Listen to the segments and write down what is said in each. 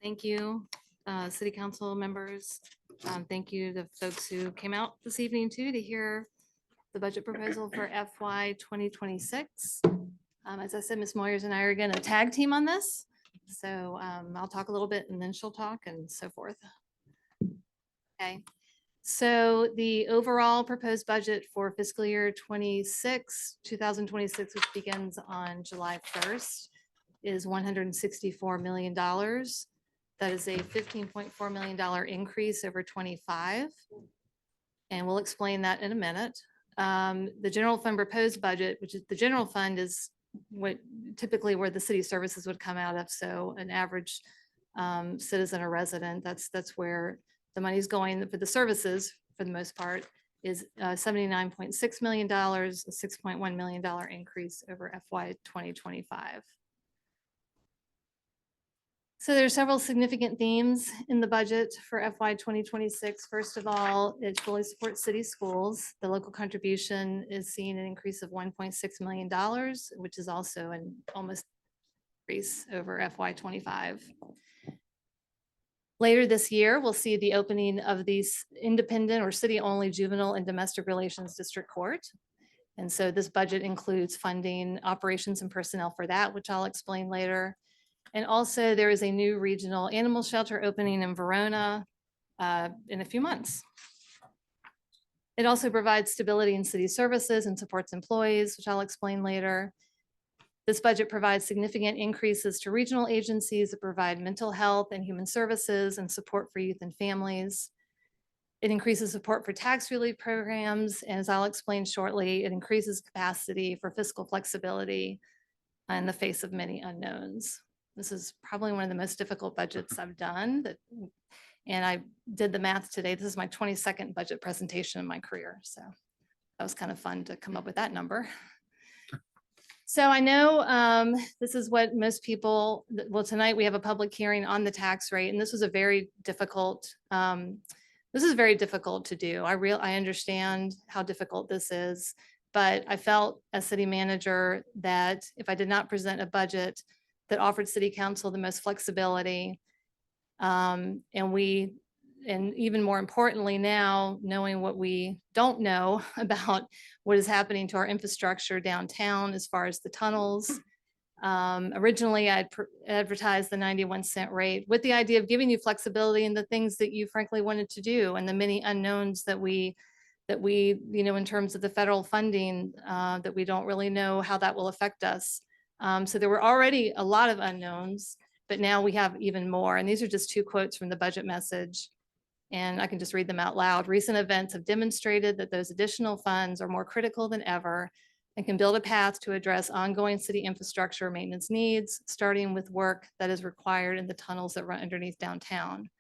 Thank you, City Council members. Thank you to folks who came out this evening too to hear the budget proposal for FY 2026. As I said, Ms. Moyers and I are going to tag team on this. So I'll talk a little bit and then she'll talk and so forth. Okay. So the overall proposed budget for fiscal year 2026, which begins on July 1st, is $164 million. That is a $15.4 million increase over 25. And we'll explain that in a minute. The general fund proposed budget, which is the general fund, is what typically where the city services would come out of. So an average citizen or resident, that's where the money's going for the services for the most part, is $79.6 million, a $6.1 million increase over FY 2025. So there are several significant themes in the budget for FY 2026. First of all, it fully supports city schools. The local contribution is seeing an increase of $1.6 million, which is also an almost increase over FY 25. Later this year, we'll see the opening of these independent or city-only juvenile and domestic relations district court. And so this budget includes funding operations and personnel for that, which I'll explain later. And also there is a new regional animal shelter opening in Verona in a few months. It also provides stability in city services and supports employees, which I'll explain later. This budget provides significant increases to regional agencies that provide mental health and human services and support for youth and families. It increases support for tax relief programs. And as I'll explain shortly, it increases capacity for fiscal flexibility in the face of many unknowns. This is probably one of the most difficult budgets I've done. And I did the math today. This is my 22nd budget presentation in my career. So that was kind of fun to come up with that number. So I know this is what most people, well, tonight we have a public hearing on the tax rate, and this was a very difficult, this is very difficult to do. I understand how difficult this is, but I felt as city manager that if I did not present a budget that offered city council the most flexibility, and even more importantly now, knowing what we don't know about what is happening to our infrastructure downtown as far as the tunnels. Originally, I'd advertised the 91-cent rate with the idea of giving you flexibility in the things that you frankly wanted to do and the many unknowns that we, in terms of the federal funding, that we don't really know how that will affect us. So there were already a lot of unknowns, but now we have even more. And these are just two quotes from the budget message. And I can just read them out loud. Recent events have demonstrated that those additional funds are more critical than ever and can build a path to address ongoing city infrastructure maintenance needs, starting with work that is required in the tunnels that run underneath downtown.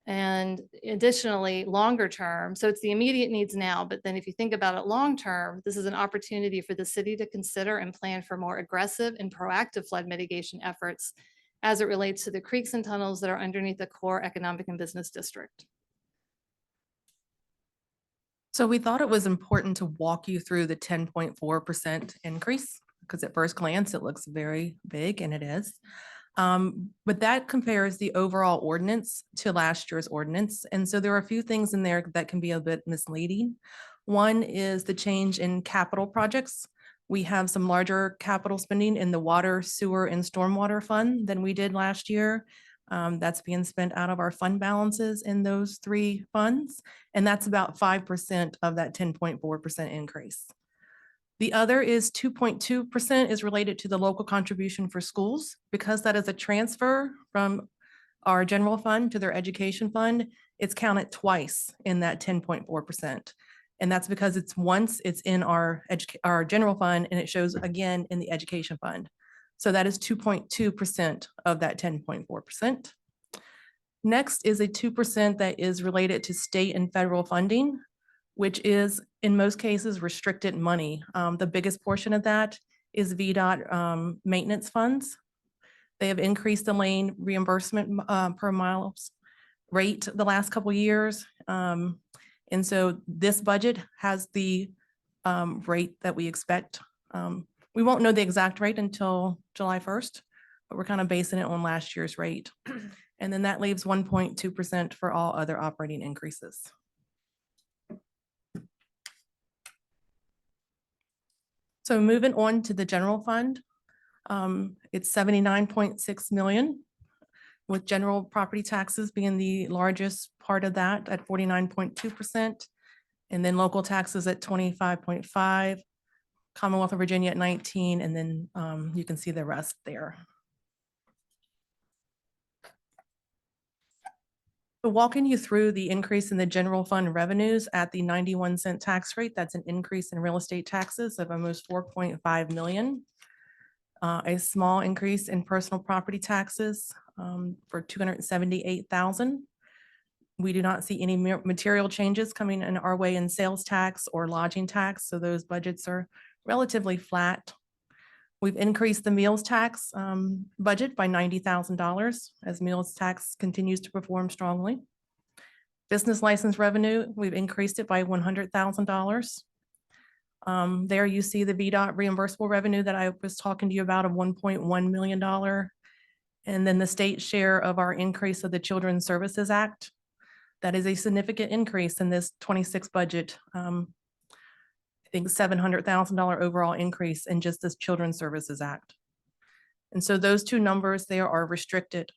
And additionally, longer term, so it's the immediate needs now, but then if you think about it long term, this is an opportunity for the city to consider and plan for more aggressive and proactive flood mitigation efforts as it relates to the creeks and tunnels that are underneath the core economic and business district. So we thought it was important to walk you through the 10.4% increase, because at first glance, it looks very big, and it is. But that compares the overall ordinance to last year's ordinance. And so there are a few things in there that can be a bit misleading. One is the change in capital projects. We have some larger capital spending in the water, sewer, and stormwater fund than we did last year. That's being spent out of our fund balances in those three funds. And that's about 5% of that 10.4% increase. The other is 2.2% is related to the local contribution for schools, because that is a transfer from our general fund to their education fund. It's counted twice in that 10.4%. And that's because it's in our general fund, and it shows again in the education fund. So that is 2.2% of that 10.4%. Next is a 2% that is related to state and federal funding, which is in most cases restricted money. The biggest portion of that is VDOT maintenance funds. They have increased the lane reimbursement per mile rate the last couple of years. And so this budget has the rate that we expect. We won't know the exact rate until July 1st, but we're kind of basing it on last year's rate. And then that leaves 1.2% for all other operating increases. So moving on to the general fund, it's 79.6 million, with general property taxes being the largest part of that at 49.2%, and then local taxes at 25.5, Commonwealth of Virginia at 19, and then you can see the rest there. So walking you through the increase in the general fund revenues at the 91-cent tax rate, that's an increase in real estate taxes of almost 4.5 million. A small increase in personal property taxes for 278,000. We do not see any material changes coming in our way in sales tax or lodging tax, so those budgets are relatively flat. We've increased the meals tax budget by $90,000 as meals tax continues to perform strongly. Business license revenue, we've increased it by $100,000. There you see the VDOT reimbursable revenue that I was talking to you about of $1.1 million. And then the state share of our increase of the Children's Services Act. That is a significant increase in this 26 budget. I think $700,000 overall increase in just this Children's Services Act. And so those two numbers there are restricted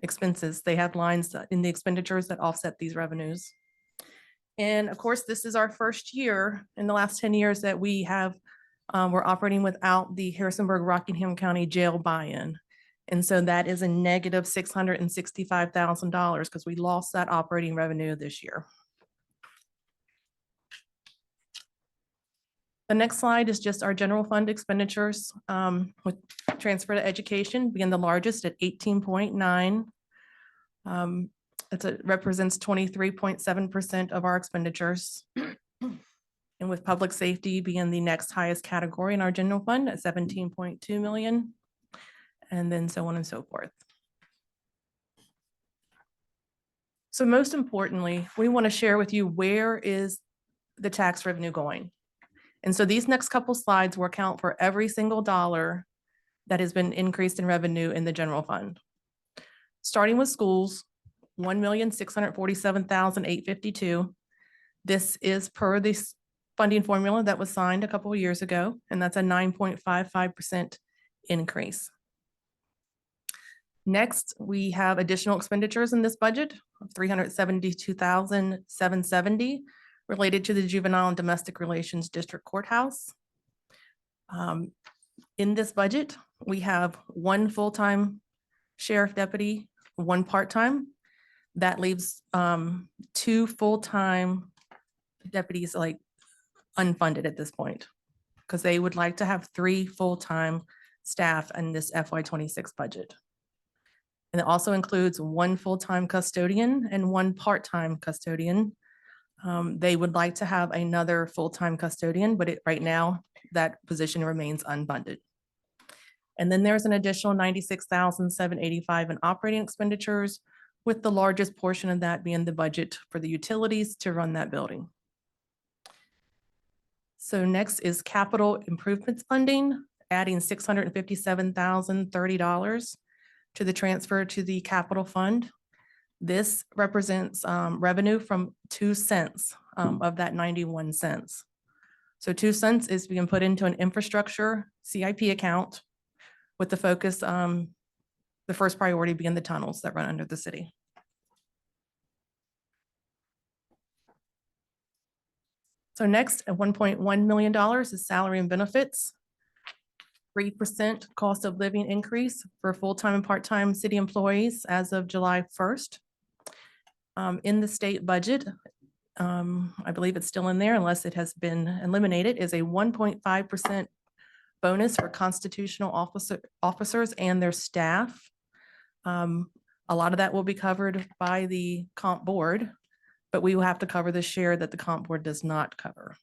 expenses. They have lines in the expenditures that offset these revenues. And of course, this is our first year in the last 10 years that we have, we're operating without the Harrisonburg-Rockingham County jail buy-in. And so that is a negative $665,000 because we lost that operating revenue this year. The next slide is just our general fund expenditures with transfer to education being the largest at 18.9. It represents 23.7% of our expenditures. And with public safety being the next highest category in our general fund at 17.2 million, and then so on and so forth. So most importantly, we want to share with you where is the tax revenue going. And so these next couple slides will account for every single dollar that has been increased in revenue in the general fund. Starting with schools, 1,647,852. This is per the funding formula that was signed a couple of years ago, and that's a 9.55% increase. Next, we have additional expenditures in this budget of 372,770 related to the Juvenile and Domestic Relations District Courthouse. In this budget, we have one full-time sheriff deputy, one part-time. That leaves two full-time deputies like unfunded at this point because they would like to have 3 full-time staff in this FY26 budget. And it also includes one full-time custodian and one part-time custodian. They would like to have another full-time custodian, but right now that position remains unfunded. And then there's an additional 96,785 in operating expenditures, with the largest portion of that being the budget for the utilities to run that building. So next is capital improvements funding, adding $657,030 to the transfer to the capital fund. This represents revenue from 2 cents of that 91 cents. So 2 cents is being put into an infrastructure CIP account with the focus, the first priority being the tunnels that run under the city. So next, at $1.1 million is salary and benefits. 3% cost of living increase for full-time and part-time city employees as of July 1st. In the state budget, I believe it's still in there unless it has been eliminated, is a 1.5% bonus for constitutional officers and their staff. A lot of that will be covered by the comp board, but we will have to cover the share that the comp board does not cover.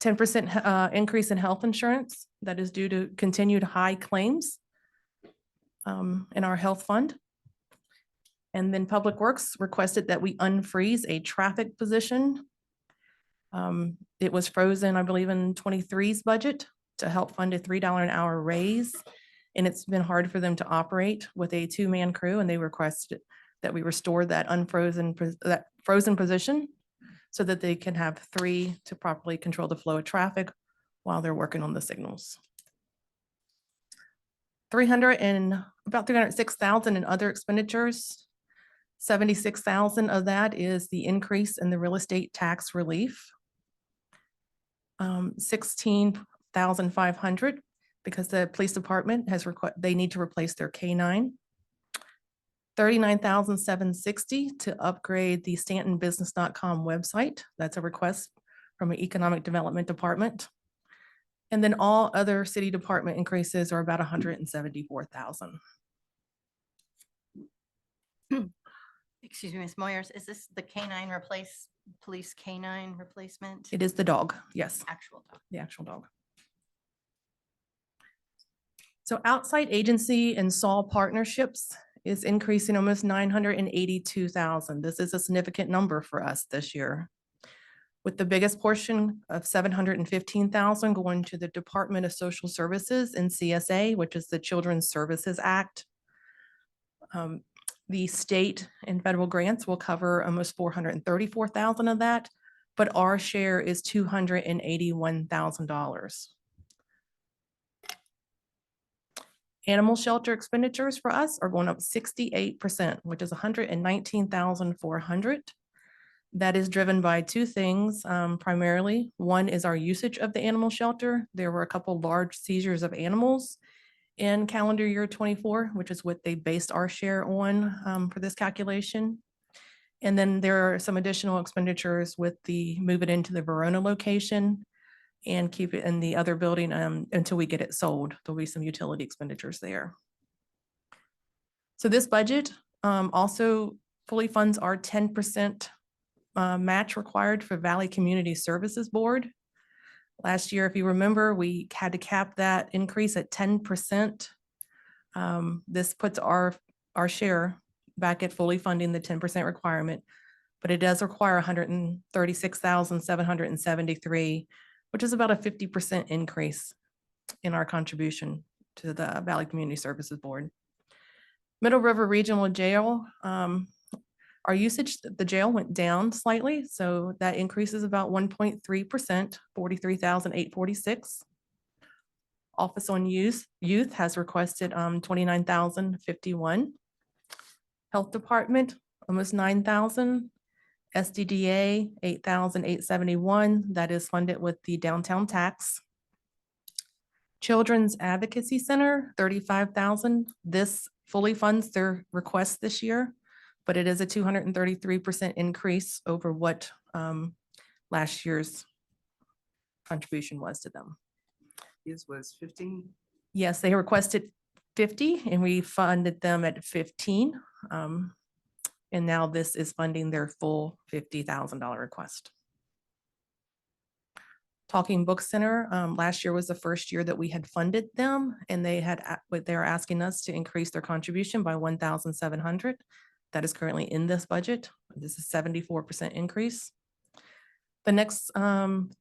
10% increase in health insurance that is due to continued high claims in our health fund. And then Public Works requested that we unfreeze a traffic position. It was frozen, I believe, in 23's budget to help fund a $3 an hour raise. And it's been hard for them to operate with a two-man crew, and they requested that we restore that that frozen position so that they can have three to properly control the flow of traffic while they're working on the signals. About 306,000 in other expenditures. 76,000 of that is the increase in the real estate tax relief. 16,500 because the police department they need to replace their K-9. 39,760 to upgrade the StauntonBusiness.com website. That's a request from the Economic Development Department. And then all other city department increases are about 174,000. Excuse me, Ms. Moyers, is this the K-9 police K-9 replacement? It is the dog, yes, Actual dog. the actual dog. So outside agency and SAW partnerships is increasing almost 982,000. This is a significant number for us this year, with the biggest portion of 715,000 going to the Department of Social Services and CSA, which is the Children's Services Act. The state and federal grants will cover almost 434,000 of that, but our share is $281,000. Animal shelter expenditures for us are going up 68%, which is 119,400. That is driven by two things, primarily. One is our usage of the animal shelter. There were a couple large seizures of animals in calendar year 24, which is what they based our share on for this calculation. And then there are some additional expenditures with the move it into the Verona location and keep it in the other building until we get it sold. There'll be some utility expenditures there. So this budget also fully funds our 10% match required for Valley Community Services Board. Last year, if you remember, we had to cap that increase at 10%. This puts our share back at fully funding the 10% requirement, but it does require 136,773, which is about a 50% increase in our contribution to the Valley Community Services Board. Middle River Regional Jail, our usage, the jail went down slightly, so that increases about 1.3%, 43,846. Office on Youth has requested 29,051. Health Department, almost 9,000. SDDA, 8,871. That is funded with the downtown tax. Children's Advocacy Center, 35,000. This fully funds their request this year, but it is a 233% increase over what last year's contribution was to them. His was 15. Yes, they requested 50 and we funded them at 15. And now this is funding their full $50,000 request. Talking Book Center, last year was the first year that we had funded them, and they're asking us to increase their contribution by 1,700. That is currently in this budget. This is 74% increase. The next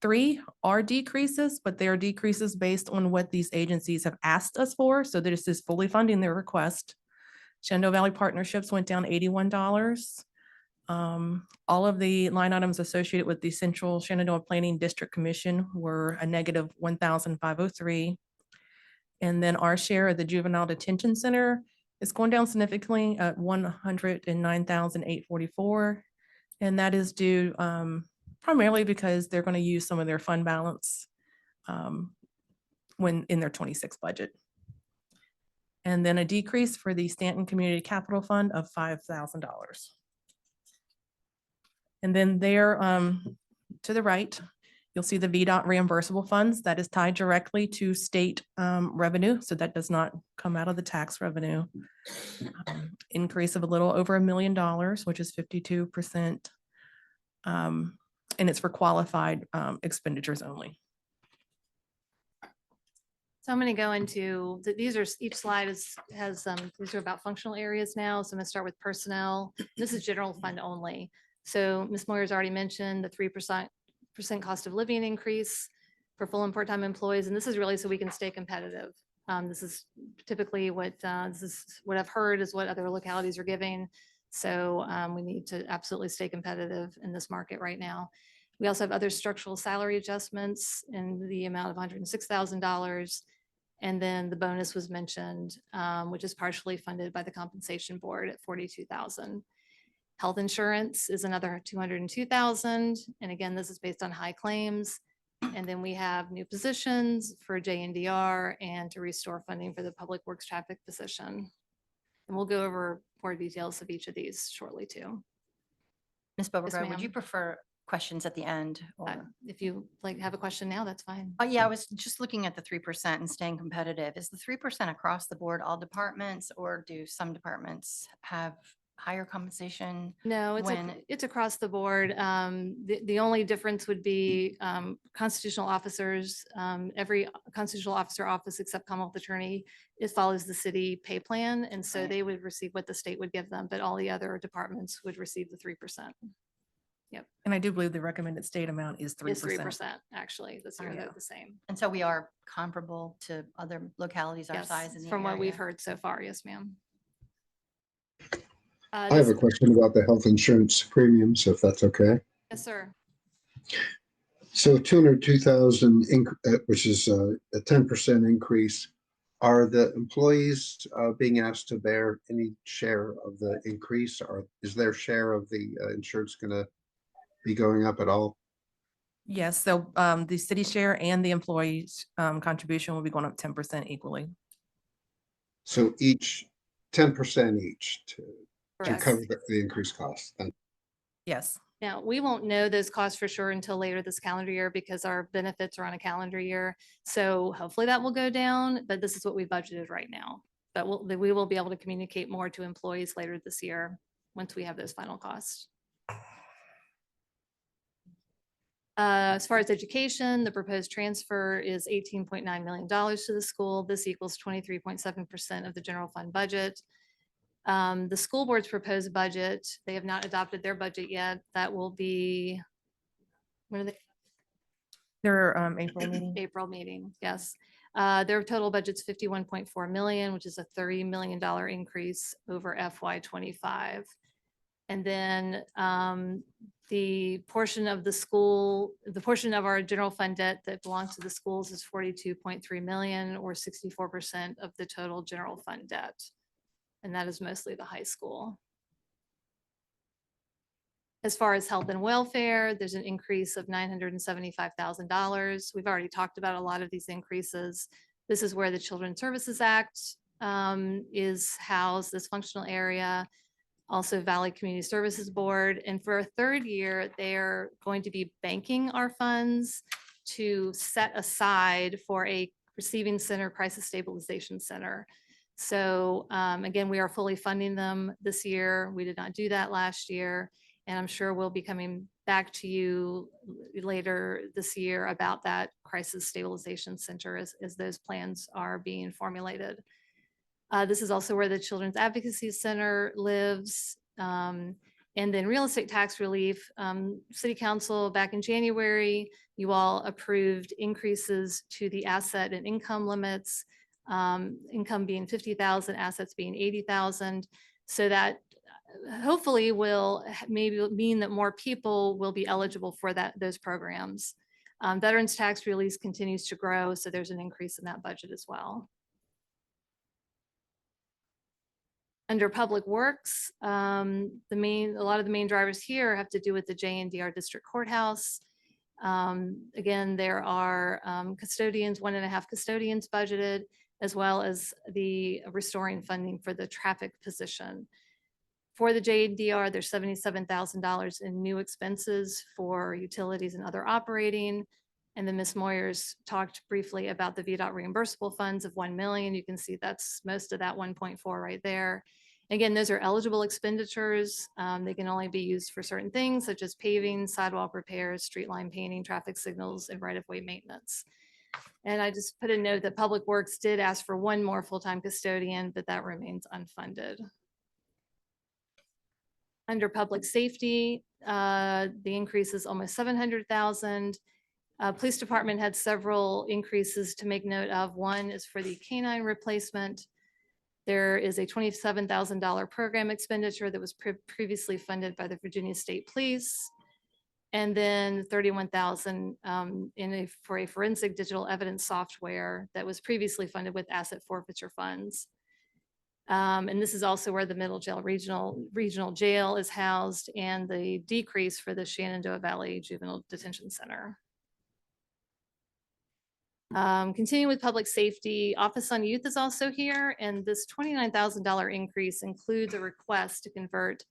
three are decreases, but they are decreases based on what these agencies have asked us for. So this is fully funding their request. Shenandoah Valley Partnerships went down $81. All of the line items associated with the Central Shenandoah Planning District Commission were a negative 1,503. And then our share of the Juvenile Detention Center is going down significantly at 109,844. And that is due primarily because they're going to use some of their fund balance when in their 26 budget. And then a decrease for the Staunton Community Capital Fund of $5,000. And then there to the right, you'll see the VDOT reimbursable funds that is tied directly to state revenue. So that does not come out of the tax revenue. Increase of a little over $1 million, which is 52%. And it's for qualified expenditures only. So I'm going to go into, these are, each slide has, these are about functional areas now. So I'm going to start with personnel. This is general fund only. So Ms. Moyer's already mentioned the 3% cost of living increase for full and part-time employees. And this is really so we can stay competitive This is typically this is what I've heard is what other localities are giving. So we need to absolutely stay competitive in this market right now. We also have other structural salary adjustments in the amount of $106,000. And then the bonus was mentioned, which is partially funded by the compensation board at $42,000. Health insurance is another $202,000. And again, this is based on high claims. And then we have new positions for JNDR and to restore funding for the public works traffic position. And we'll go over more details of each of these shortly too. Ms. Beauregard, would you ma'am. prefer questions at the end? If you have a question now, that's fine. Yeah, I was just looking at the 3% and staying competitive. Is the 3% across the board, all departments, or do some departments have higher compensation? No, it's across the board. The only difference would be constitutional officers. Every constitutional officer office except Commonwealth Attorney, it follows the city pay plan. And so Right. they would receive what the state would give them, but all the other departments would receive the 3%. And I do believe the recommended state amount is 3%. It's 3% actually. This year Oh, they're yeah. the same. And so we are comparable to other localities our Yes, size in the from what we've area? heard so far. Yes, ma'am. I have a question about the health insurance premiums, if that's okay. Yes, sir. So 202,000, which is a 10% increase. Are the employees being asked to bear any share of the increase, or is their share of the insurance going to be going up at all? Yes, so the city share and the employees contribution will be going up 10% equally. So each 10% each to Correct. cover the increased costs. Thank Yes. Now, we won't know those costs for sure until later this calendar year because our benefits are on a calendar year. So hopefully that will go down, but this is what we budgeted right now. But we will be able to communicate more to employees later this year once we have those final costs. As far as education, the proposed transfer is $18.9 million to the school. This equals 23.7% of the general fund budget. The school board's proposed budget, they have not adopted their budget yet. That will be, when are they? Their April meeting. April meeting, yes. Their total budget's 51.4 million, which is a $30 million increase over FY25. And then the portion of the portion of our general fund debt that belongs to the schools is 42.3 million, or 64% of the total general fund debt. And that is mostly the high school. As far as health and welfare, there's an increase of $975,000. We've already talked about a lot of these increases. This is where the Children's Services Act is housed, this functional area. Also Valley Community Services Board. And for a third year, they're going to be banking our funds to set aside for a receiving center, crisis stabilization center. So again, we are fully funding them this year. We did not do that last year. And I'm sure we'll be coming back to you later this year about that crisis stabilization center as those plans are being formulated. This is also where the Children's Advocacy Center lives. And then real estate tax relief. City Council back in January, you all approved increases to the asset and income limits, income being 50,000, assets being 80,000. So that hopefully will maybe mean that more people will be eligible for those programs. Veterans tax release continues to grow, so there's an increase in that budget as well. Under Public Works, a lot of the main drivers here have to do with the JNDR District Courthouse. Again, there are custodians, 1.5 custodians budgeted, as well as the restoring funding for the traffic position. For the JNDR, there's $77,000 in new expenses for utilities and other operating. And then Ms. Moyers talked briefly about the VDOT reimbursable funds of 1 million. You can see that's most of that 1.4 right there. Again, those are eligible expenditures. They can only be used for certain things such as paving, sidewalk repairs, street line painting, traffic signals, and right-of-way maintenance. And I just put a note that Public Works did ask for 1 more full-time custodian, but that remains unfunded. Under Public Safety, the increase is almost 700,000. Police department had several increases to make note of. One is for the canine replacement. There is a $27,000 program expenditure that was previously funded by the Virginia State Police. And then 31,000 for a forensic digital evidence software that was previously funded with asset forfeiture funds. And this is also where the Middle Jail Regional Jail is housed, and the decrease for the Shenandoah Valley Juvenile Detention Center. Continuing with public safety, Office on Youth is also here, and this $29,000 increase includes a request to convert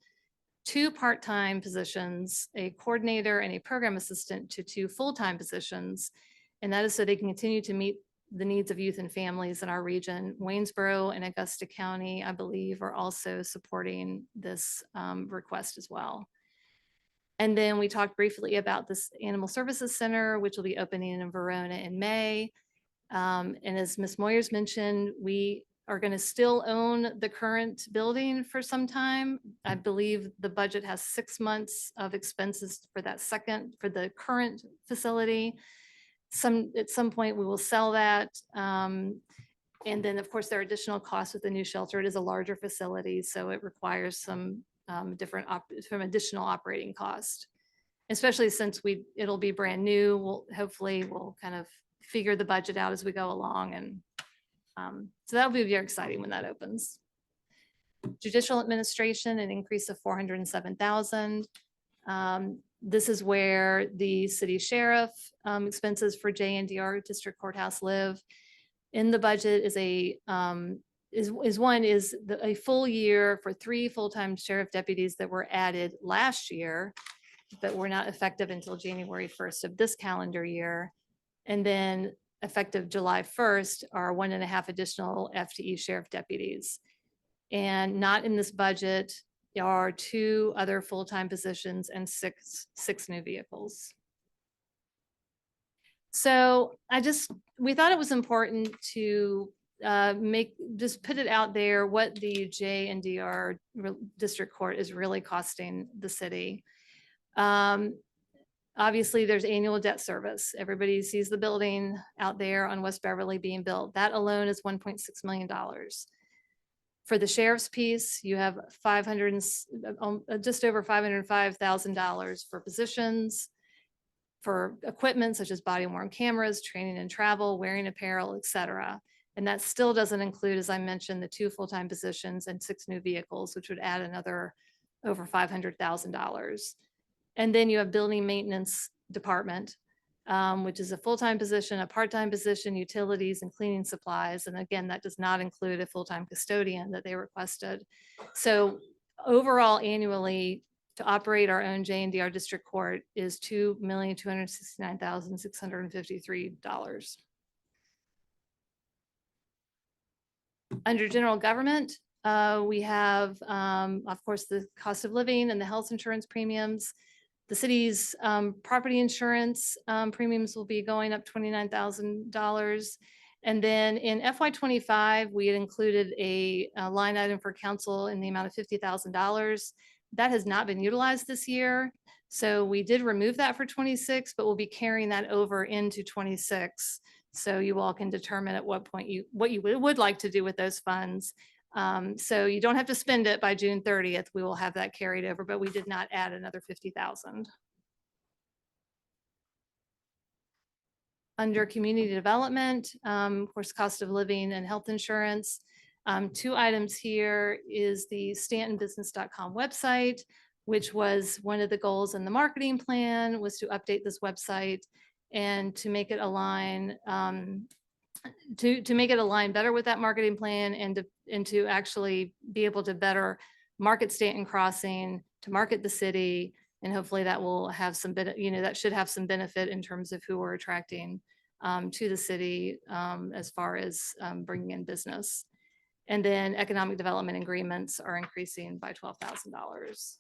2 part-time positions, a coordinator and a program assistant, to 2 full-time positions. And that is so they can continue to meet the needs of youth and families in our region. Waynesboro and Augusta County, I believe, are also supporting this request as well. And then we talked briefly about this Animal Services Center, which will be opening in Verona in May. And as Ms. Moyers mentioned, we are going to still own the current building for some time. I believe the budget has 6 months of expenses for the current facility. At some point we will sell that. And then of course there are additional costs with the new shelter. It is a larger facility, so it requires some additional operating cost, especially since it'll be brand new. Hopefully we'll kind of figure the budget out as we go along, and so that'll be very exciting when that opens. Judicial administration, an increase of 407,000. This is where the city sheriff expenses for JNDR District Courthouse live. In the budget is a full year for 3 full-time sheriff deputies that were added last year, but were not effective until January 1st of this calendar year. And then effective July 1st are 1.5 additional FTE sheriff deputies. And not in this budget are 2 other full-time positions and six new vehicles. So we thought it was important to put it out there what the JNDR District Court is really costing the city. Obviously, there's annual debt service. Everybody sees the building out there on West Beverly being built. That alone is $1.6 million. For the sheriff's piece, you have just over $505,000 for positions, for equipment such as body worn cameras, training and travel, wearing apparel, etc. And that still doesn't include, as I mentioned, the 2 full-time positions and 6 new vehicles, which would add another over $500,000. And then you have building maintenance department, which is a full-time position, a part-time position, utilities and cleaning supplies. And again, that does not include a full-time custodian that they requested. So overall annually to operate our own JNDR District Court is $2,269,653. Under general government, we have, of course, the cost of living and the health insurance premiums. The city's property insurance premiums will be going up $29,000. And then in FY25, we had included a line item for council in the amount of $50,000. That has not been utilized this year. So we did remove that for 26, but we'll be carrying that over into 26. So you all can determine at what point what you would like to do with those funds. So you don't have to spend it by June 30th. We will have that carried over, but we did not add another 50,000. Under community development, of course, cost of living and health insurance. 2 items here is the StauntonBusiness.com website, which was one of the goals in the marketing plan, was to update this website and to make it align to make it align better with that marketing plan, and to actually be able to better market Staunton Crossing, to market the city, and hopefully that will have some that should have some benefit in terms of who we're attracting to the city as far as bringing in business. And then economic development agreements are increasing by $12,000,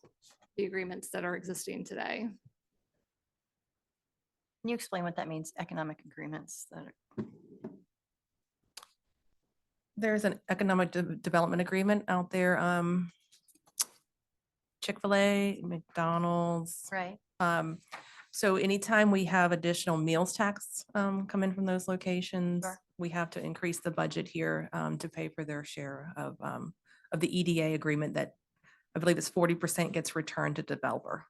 the agreements that are existing today. Can you explain what that means, economic agreements? There's an economic development agreement out there. Chick-fil-A, McDonald's, Right. So anytime we have additional meals tax come in from those locations, Sure. we have to increase the budget here to pay for their share of the EDA agreement that I believe it's 40% gets returned to developer.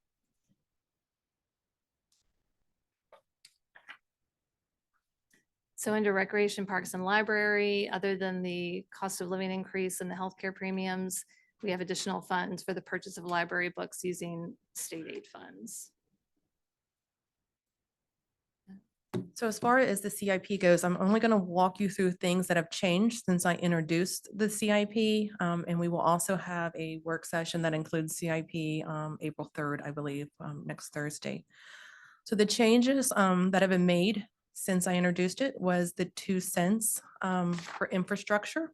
So under recreation, parks and library, other than the cost of living increase and the healthcare premiums, we have additional funds for the purchase of library books using state aid funds. So as far as the CIP goes, I'm only going to walk you through things that have changed since I introduced the CIP. And we will also have a work session that includes CIP April 3rd, I believe, next Thursday. So the changes that have been made since I introduced it was the 2 cents for infrastructure.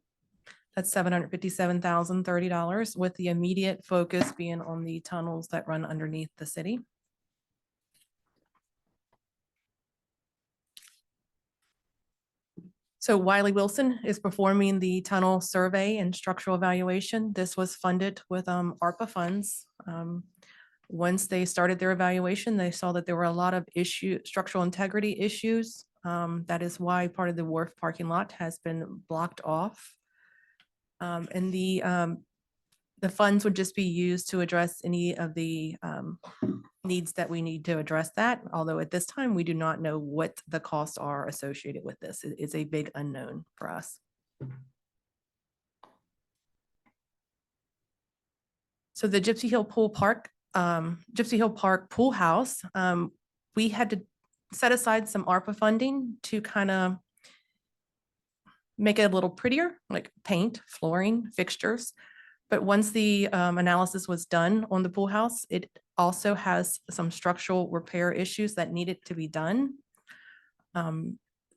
That's $757,030, with the immediate focus being on the tunnels that run underneath the city. So Wiley Wilson is performing the tunnel survey and structural evaluation. This was funded with ARPA funds. Once they started their evaluation, they saw that there were a lot of structural integrity issues. That is why part of the wharf parking lot has been blocked off. And the funds would just be used to address any of the needs that we need to address that. Although at this time, we do not know what the costs are associated with this. It's a big unknown for us. So the Gypsy Hill Park Pool House, we had to set aside some ARPA funding to kind of make it a little prettier, like paint, flooring, fixtures. But once the analysis was done on the pool house, it also has some structural repair issues that needed to be done.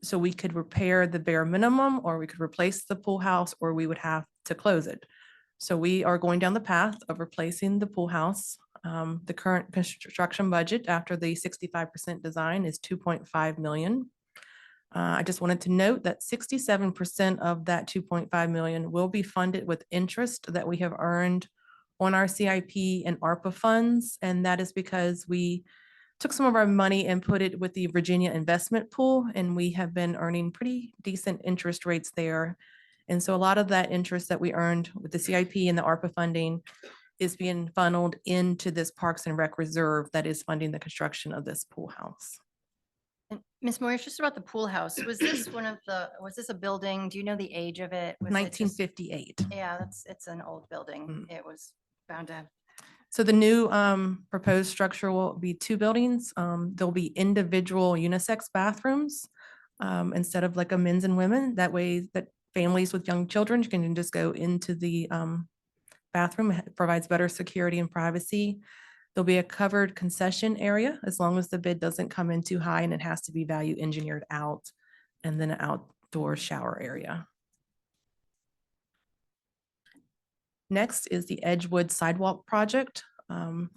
So we could repair the bare minimum, or we could replace the pool house, or we would have to close it. So we are going down the path of replacing the pool house. The current construction budget after the 65% design is $2.5 million. I just wanted to note that 67% of that 2.5 million will be funded with interest that we have earned on our CIP and ARPA funds. And that is because we took some of our money and put it with the Virginia investment pool, and we have been earning pretty decent interest rates there. And so a lot of that interest that we earned with the CIP and the ARPA funding is being funneled into this Parks and Rec reserve that is funding the construction of this pool house. And Ms. Moyers, just about the pool house, was this was this a building? Do you know the age of it? Was it just- 1958. Yeah, it's an old building. It was bound to have. So the new proposed structure will be 2 buildings. There'll be individual unisex bathrooms instead of like a men's and women. That way that families with young children can just go into the bathroom. It provides better security and privacy. There'll be a covered concession area as long as the bid doesn't come in too high, and it has to be value engineered out, and then an outdoor shower area. Next is the Edgewood Sidewalk Project.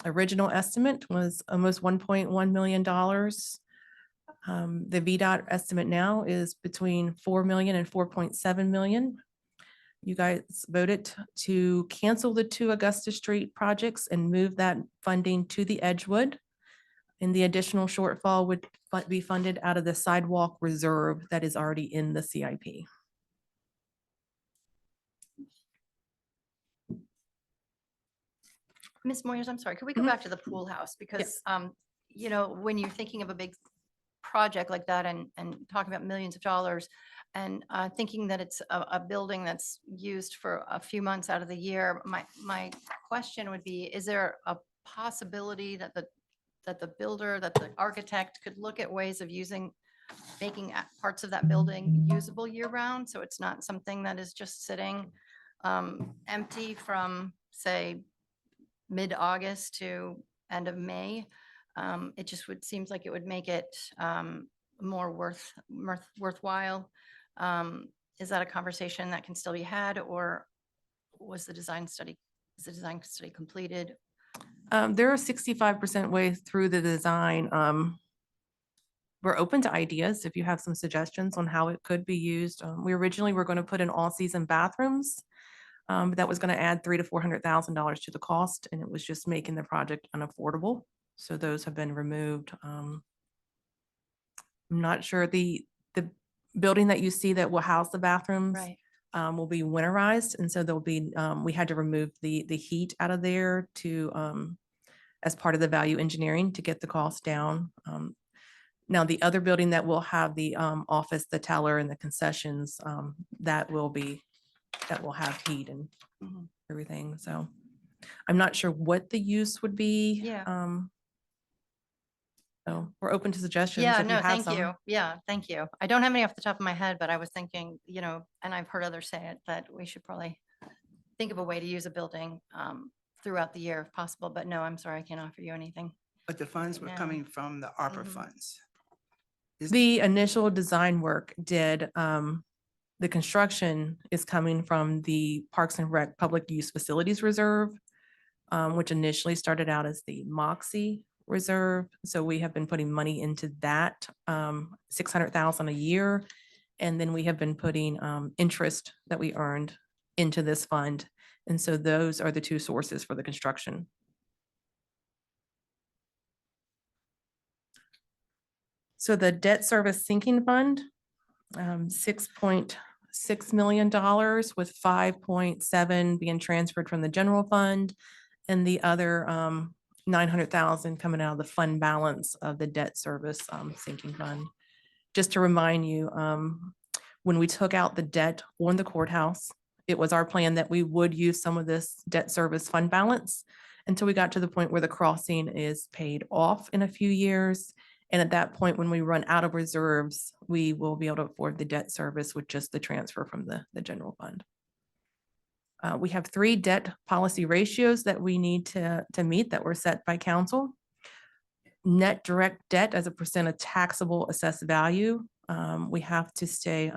Original estimate was almost $1.1 million. The VDOT estimate now is between 4 million and 4.7 million. You guys voted to cancel the 2 Augusta Street projects and move that funding to the Edgewood. And the additional shortfall would be funded out of the sidewalk reserve that is already in the CIP. Ms. Moyers, I'm sorry, could we go back to the pool house? Because, you know, when you're thinking of a big project like that and talking about millions of dollars and thinking that it's a building that's used for a few months out of the year, my question would be, is there a possibility that the builder, that the architect could look at ways of making parts of that building usable year round? So it's not something that is just sitting empty from, say, mid-August to end of May. It just seems like it would make it more worthwhile. Is that a conversation that can still be had, or is the design study completed? There are 65% way through the design. We're open to ideas if you have some suggestions on how it could be used. We originally were going to put in all-season bathrooms, but that was going to add $300,000 to $400,000 to the cost, and it was just making the project unaffordable. So those have been removed. I'm not sure the building that you see that will house the bathrooms Right. will be winterized. And so there'll be, we had to remove the heat out of there to, as part of the value engineering to get the cost down. Now, the other building that will have the office, the teller and the concessions, that will have heat and Mhm. everything. So I'm not sure what the use would be. Yeah. So we're open to suggestions. Yeah, if you no, have thank some. you. Yeah, thank you. I don't have any off the top of my head, but I was thinking, and I've heard others say it, that we should probably think of a way to use a building throughout the year if possible. But no, I'm sorry, I can't offer you anything. But the funds were Yeah. coming from the ARPA Mhm. funds. The initial design work did, the construction is coming from the Parks and Rec Public Use Facilities Reserve, which initially started out as the Moxie Reserve. So we have been putting money into that, 600,000 a year. And then we have been putting interest that we earned into this fund. And so those are the two sources for the construction. So the debt service sinking fund, $6.6 million with 5.7 being transferred from the general fund and the other 900,000 coming out of the fund balance of the debt service sinking fund. Just to remind you, when we took out the debt on the courthouse, it was our plan that we would use some of this debt service fund balance until we got to the point where the crossing is paid off in a few years. And at that point, when we run out of reserves, we will be able to afford the debt service with just the transfer from the general fund. We have 3 debt policy ratios that we need to meet that were set by council. Net direct debt as a percent of taxable assessed value. We have to stay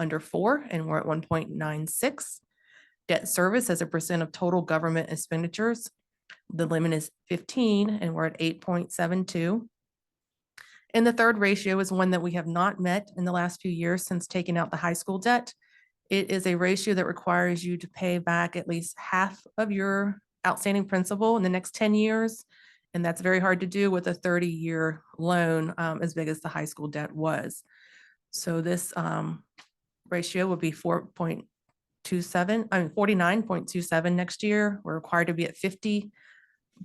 under 4 and we're at 1.96. Debt service as a percent of total government expenditures. The limit is 15 and we're at 8.72. And the third ratio is one that we have not met in the last few years since taking out the high school debt. It is a ratio that requires you to pay back at least half of your outstanding principal in the next 10 years. And that's very hard to do with a 30-year loan as big as the high school debt was. So this ratio will be 49.27 next year. We're required to be at 50,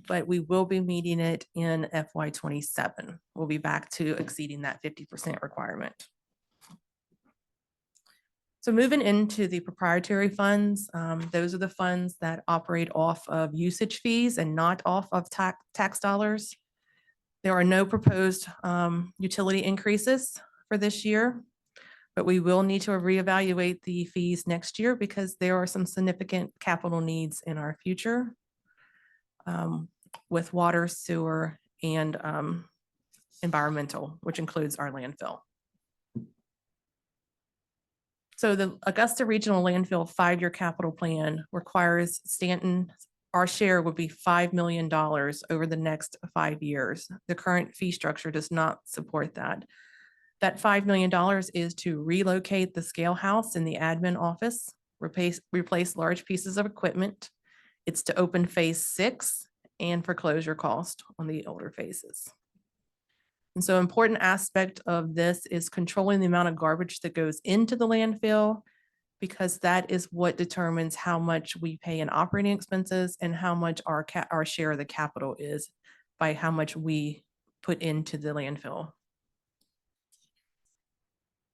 but we will be meeting it in FY27. We'll be back to exceeding that 50% requirement. So moving into the proprietary funds, those are the funds that operate off of usage fees and not off of tax dollars. There are no proposed utility increases for this year, but we will need to reevaluate the fees next year because there are some significant capital needs in our future with water, sewer, and environmental, which includes our landfill. So the Augusta Regional Landfill 5-year capital plan requires Staunton, our share would be $5 million over the next 5 years. The current fee structure does not support that. That $5 million is to relocate the scale house in the admin office, replace large pieces of equipment. It's to open phase 6 and for closure cost on the older phases. And so important aspect of this is controlling the amount of garbage that goes into the landfill, because that is what determines how much we pay in operating expenses and how much our share of the capital is by how much we put into the landfill.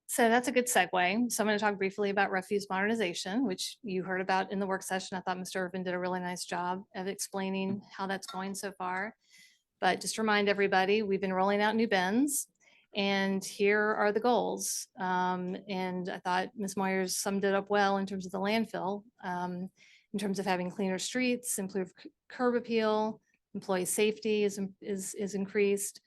So that's a good segue. So I'm going to talk briefly about refuse modernization, which you heard about in the work session. I thought Mr. Irvin did a really nice job of explaining how that's going so far. But just to remind everybody, we've been rolling out new bins and here are the goals. And I thought Ms. Moyers summed it up well in terms of the landfill, in terms of having cleaner streets, improved curb appeal, employee safety is increased.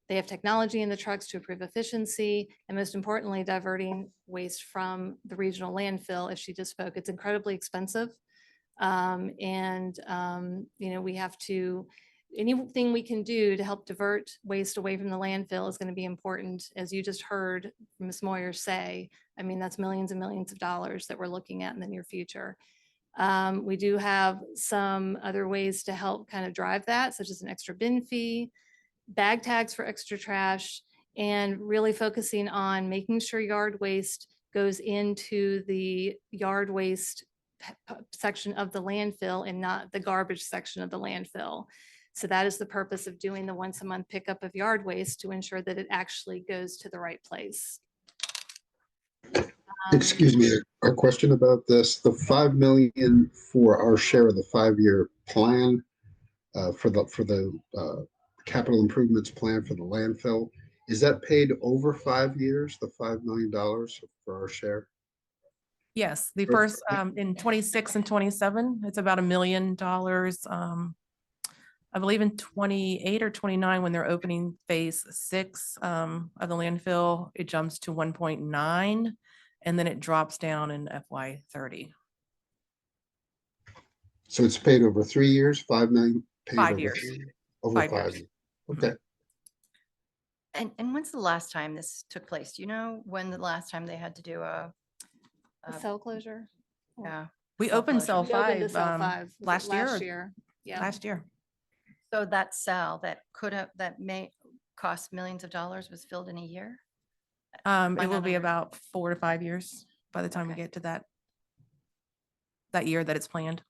They have technology in the trucks to improve efficiency, and most importantly, diverting waste from the regional landfill. As she just spoke, it's incredibly expensive. We have to, anything we can do to help divert waste away from the landfill is going to be important. As you just heard Ms. Moyer say, I mean, that's millions and millions of dollars that we're looking at in the near future. We do have some other ways to help kind of drive that, such as an extra bin fee. bag tags for extra trash, and really focusing on making sure yard waste goes into the yard waste section of the landfill and not the garbage section of the landfill. So that is the purpose of doing the once a month pickup of yard waste, to ensure that it actually goes to the right place. Excuse me, a question about this. The 5 million for our share of the 5-year plan for the capital improvements plan for the landfill, is that paid over 5 years, the $5 million for our share? Yes, the Or- first, in 26 and 27, it's about $1 million. I believe in 28 or 29, when they're opening phase 6 of the landfill, it jumps to 1.9, and then it drops down in FY 30. So it's paid over 3 years, 5 million? Paid 5 over years. 3 years? Over 5 5 years. years. Mhm. Okay. And when's the last time this took place? Do you know when the last time they had to do a, The cell closure. yeah? We Cell opened closure. cell We opened the 5 cell 5 was it last year. last year. Yeah. Last year. So that cell that could have, that may cost millions of dollars was filled in a year? It Find will out be on- about 4 to 5 years by the time we Okay. get to that year that it's planned.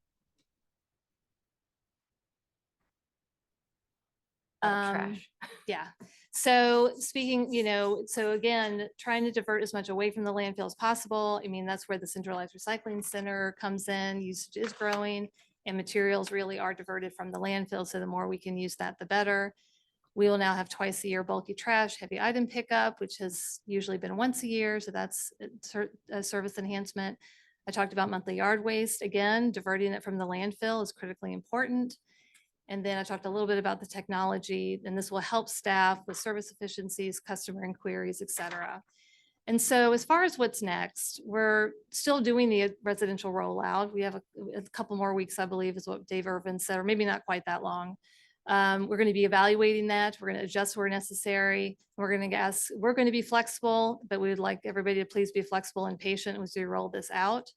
Lot of Um, trash. Yeah. So speaking, so again, trying to divert as much away from the landfill as possible. I mean, that's where the centralized recycling center comes in. Usage is growing and materials really are diverted from the landfill. So the more we can use that, the better. We will now have twice a year bulky trash, heavy item pickup, which has usually been once a year. So that's a service enhancement. I talked about monthly yard waste. Again, diverting it from the landfill is critically important. And then I talked a little bit about the technology, and this will help staff with service efficiencies, customer inquiries, et cetera. And so as far as what's next, we're still doing the residential rollout. We have a couple more weeks, I believe, is what Dave Irvin said, or maybe not quite that long. We're going to be evaluating that. We're going to adjust where necessary. We're going to be flexible, but we would like everybody to please be flexible and patient as we roll this out.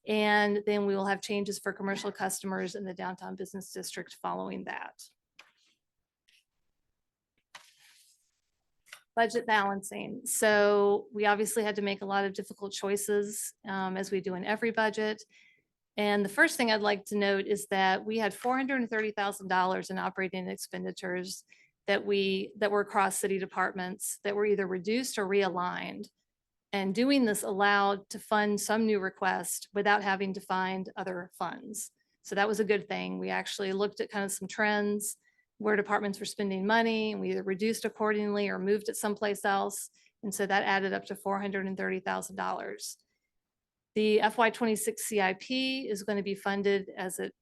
And then we will have changes for commercial customers in the downtown business district following that. Budget balancing. So we obviously had to make a lot of difficult choices, as we do in every budget. And the first thing I'd like to note is that we had $430,000 in operating expenditures that were across city departments that were either reduced or realigned. And doing this allowed to fund some new requests without having to find other funds. So that was a good thing. We actually looked at kind of some trends where departments were spending money, and we either reduced accordingly or moved it someplace else. And so that added up to $430,000. The FY26 CIP is going to be funded as it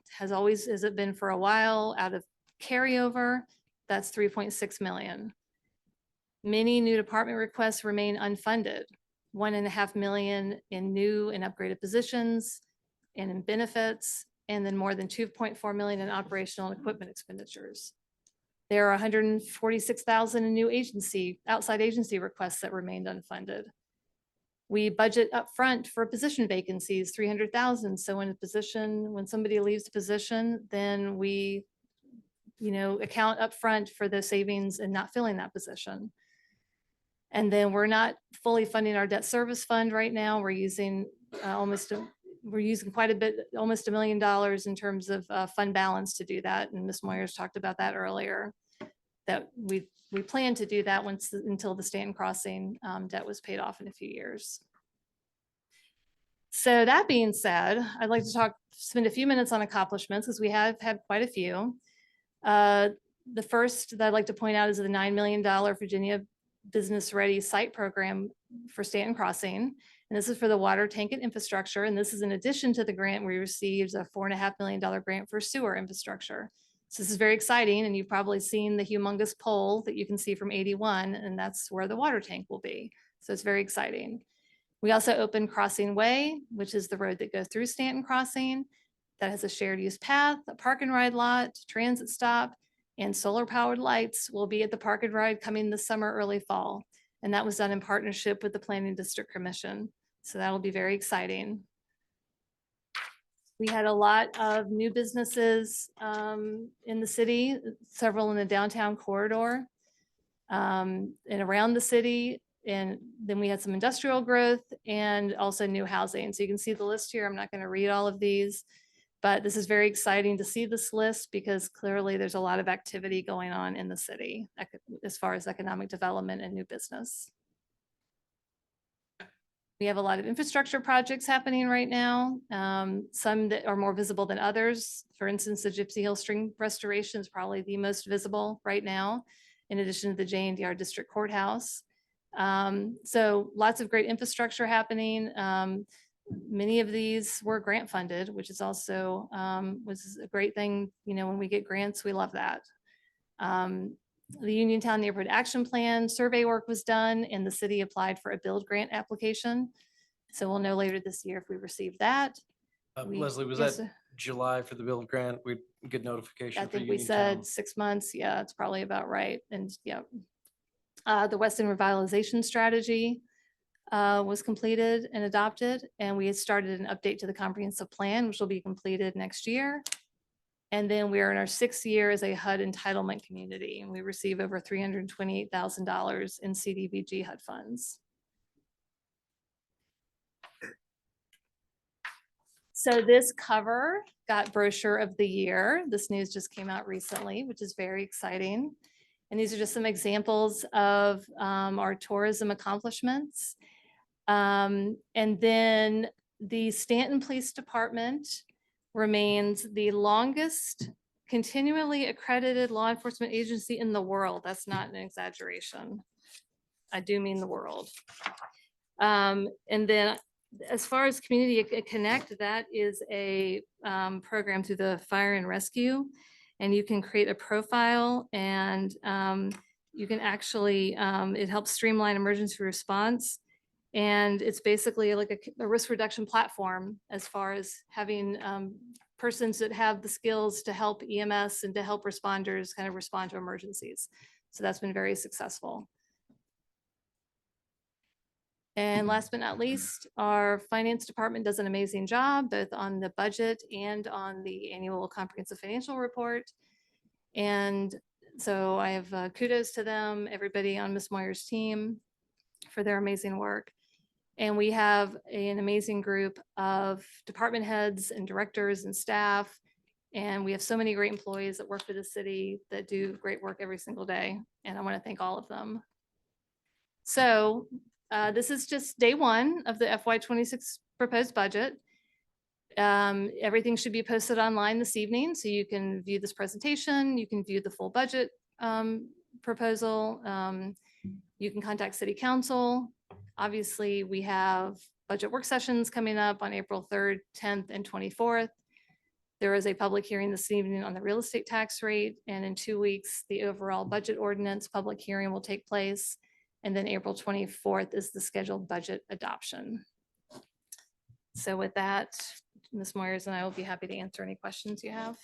been for a while, out of carryover. That's 3.6 million. Many new department requests remain unfunded. 1.5 million in new and upgraded positions and in benefits, and then more than 2.4 million in operational and equipment expenditures. There are 146,000 in new outside agency requests that remained unfunded. We budget upfront for position vacancies, 300,000. So when somebody leaves the position, then we, account upfront for the savings and not filling that position. And then we're not fully funding our debt service fund right now. We're using quite a bit, almost $1 million in terms of fund balance to do that. And Ms. Moyers talked about that earlier, that we plan to do that until the Staunton Crossing debt was paid off in a few years. So that being said, I'd like to spend a few minutes on accomplishments, because we have had quite a few. The first that I'd like to point out is the $9 million Virginia Business Ready Site Program for Staunton Crossing. And this is for the water tank and infrastructure. And this is in addition to the grant we received, a $4.5 million grant for sewer infrastructure. So this is very exciting. And you've probably seen the humongous pole that you can see from 81, and that's where the water tank will be. So it's very exciting. We also opened Crossing Way, which is the road that goes through Staunton Crossing, that has a shared use path, a park and ride lot, transit stop, and solar powered lights will be at the park and ride coming this summer, early fall. And that was done in partnership with the Planning District Commission. So that'll be very exciting. We had a lot of new businesses in the city, several in the downtown corridor and around the city. And then we had some industrial growth and also new housing. So you can see the list here. I'm not going to read all of these, but this is very exciting to see this list because clearly there's a lot of activity going on in the city as far as economic development and new business. We have a lot of infrastructure projects happening right now, some that are more visible than others. For instance, the Gypsy Hill String restoration is probably the most visible right now, in addition to the J&DR District Courthouse. So lots of great infrastructure happening. Many of these were grant funded, which is also was a great thing. You know, when we get grants, we love that. The Uniontown Neighborhood Action Plan survey work was done and the city applied for a build grant application. So we'll know later this year if we received that. Leslie, was Yes, that sir. July for the build grant? We'd get notification I for think we Uniontown. said 6 months. Yeah, it's probably about right. And yeah, the Weston Revitalization Strategy was completed and adopted, and we had started an update to the comprehensive plan, which will be completed next year. And then we are in our 6th year as a HUD entitlement community, and we receive over $328,000 in CDBG HUD funds. So this cover got brochure of the year. This news just came out recently, which is very exciting. And these are just some examples of our tourism accomplishments. And then the Staunton Police Department remains the longest continually accredited law enforcement agency in the world. That's not an exaggeration. I do mean the world. And then as far as Community Connect, that is a program through the Fire and Rescue. And you can create a profile and you can actually, it helps streamline emergency response. And it's basically like a risk reduction platform as far as having persons that have the skills to help EMS and to help responders kind of respond to emergencies. So that's been very successful. And last but not least, our finance department does an amazing job, both on the budget and on the annual comprehensive financial report. And so I have kudos to them, everybody on Ms. Moyer's team for their amazing work. And we have an amazing group of department heads and directors and staff. And we have so many great employees that work for the city that do great work every single day. And I want to thank all of them. So this is just day one of the FY26 proposed budget. Everything should be posted online this evening, so you can view this presentation. You can view the full budget proposal. You can contact City Council. Obviously, we have budget work sessions coming up on April 3rd, 10th, and 24th. There is a public hearing this evening on the real estate tax rate, and in 2 weeks, the overall budget ordinance public hearing will take place. And then April 24th is the scheduled budget adoption. So with that, Ms. Moyers and I will be happy to answer any questions you have.